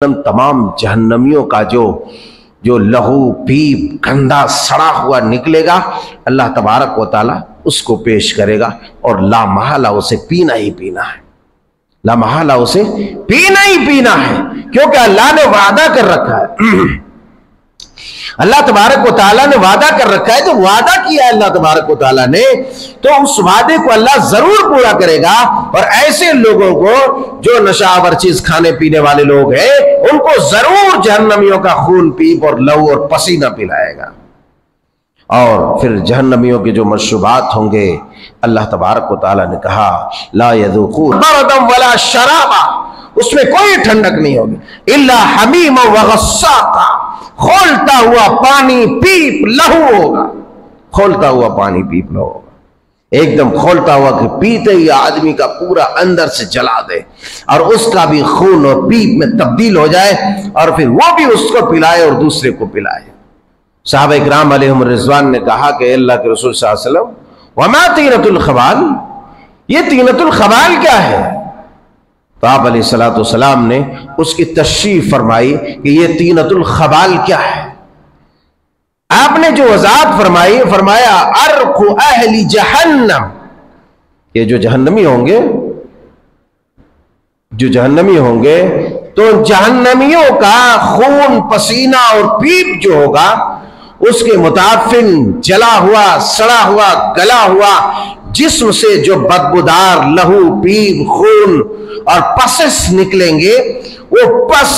تمام جہنمیوں کا جو لہو پیپ گندا سڑا ہوا نکلے گا، اللہ تبارک و تعالی اس کو پیش کرے گا اور لا محالہ اسے پینا ہی پینا ہے، لا محالہ اسے پینا ہی پینا ہے، کیونکہ اللہ نے وعدہ کر رکھا ہے، اللہ تبارک و تعالیٰ نے وعدہ کر رکھا ہے، تو وعدہ کیا ہے اللہ تبارک و تعالیٰ نے، تو اس وعدے کو اللہ ضرور پورا کرے گا۔ اور ایسے لوگوں کو جو نشہ آور چیز کھانے پینے والے لوگ ہیں، ان کو ضرور جہنمیوں کا خون پیپ اور لہو اور پسینہ پلائے گا۔ اور پھر جہنمیوں کے جو مشروبات ہوں گے، اللہ تبارک و تعالیٰ نے کہا لا یذوقون بردا ولا شرابا، اس میں کوئی ٹھنڈک نہیں ہوگی، الا حمیم وغساقا، کھولتا ہوا پانی پیپ لہو ہوگا، کھولتا ہوا پانی پیپ لہو ہوگا، ایک دم کھولتا ہوا کہ پیتے ہی آدمی کا پورا اندر سے جلا دے، اور اس کا بھی خون اور پیپ میں تبدیل ہو جائے، اور پھر وہ بھی اس کو پلائے اور دوسرے کو پلائے۔ صحابہ اکرام علیہم الرضوان نے کہا کہ اللہ کے رسول صلی اللہ علیہ وسلم وما طینۃ الخبال، یہ طینۃ الخبال کیا ہے؟ تو آپ علیہ السلام نے اس کی تشریح فرمائی کہ یہ طینۃ الخبال کیا ہے۔ آپ نے جو وضاحت فرمائی، فرمایا ارق اہل جہنم، یہ جو جہنمی ہوں گے تو جہنمیوں کا خون پسینہ اور پیپ جو ہوگا، اس کے متعفن جلا ہوا سڑا ہوا گلا ہوا جسم سے جو بدبودار لہو پیپ خون اور پسس نکلیں گے، وہ پس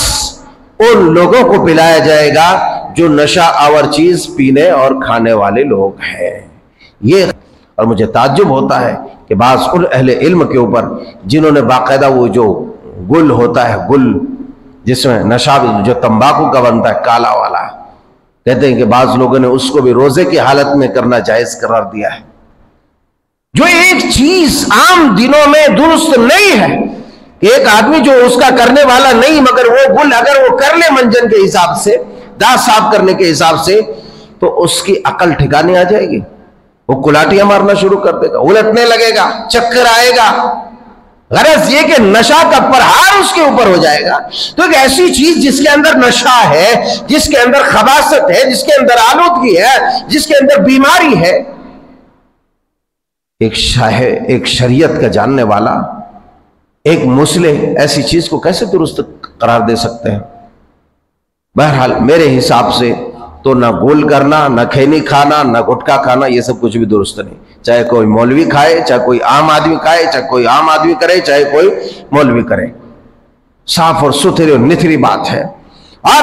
ان لوگوں کو پلایا جائے گا جو نشہ آور چیز پینے اور کھانے والے لوگ ہیں۔ یہ اور مجھے تعجب ہوتا ہے کہ بعض ان اہل علم کے اوپر جنہوں نے باقاعدہ وہ جو گل ہوتا ہے، گل جس میں نشہ جو تمباکو کا بنتا ہے کالا والا، کہتے ہیں کہ بعض لوگوں نے اس کو بھی روزے کی حالت میں کرنا جائز قرار دیا ہے۔ جو ایک چیز عام دنوں میں درست نہیں ہے کہ ایک آدمی جو اس کا کرنے والا نہیں، مگر وہ گل اگر وہ کر لے منجن کے حساب سے، دانت صاف کرنے کے حساب سے، تو اس کی عقل ٹھکانے آ جائے گی، وہ کلاٹیاں مارنا شروع کر دے گا، الٹنے لگے گا، چکر آئے گا۔ غرض یہ کہ نشہ کا پرہار اس کے اوپر ہو جائے گا۔ تو ایک ایسی چیز جس کے اندر نشہ ہے، جس کے اندر خباثت ہے، جس کے اندر آلودگی ہے، جس کے اندر بیماری ہے، ایک شریعت کا جاننے والا، ایک مصلح ایسی چیز کو کیسے درست قرار دے سکتے ہیں؟ بہرحال میرے حساب سے تو نہ گول کرنا، نہ کھینی کھانا، نہ گٹکا کھانا، یہ سب کچھ بھی درست نہیں، چاہے کوئی مولوی کھائے، چاہے کوئی عام آدمی کھائے، چاہے کوئی عام آدمی کرے، چاہے کوئی مولوی کرے، صاف اور ستھری اور نتھری بات ہے۔ اور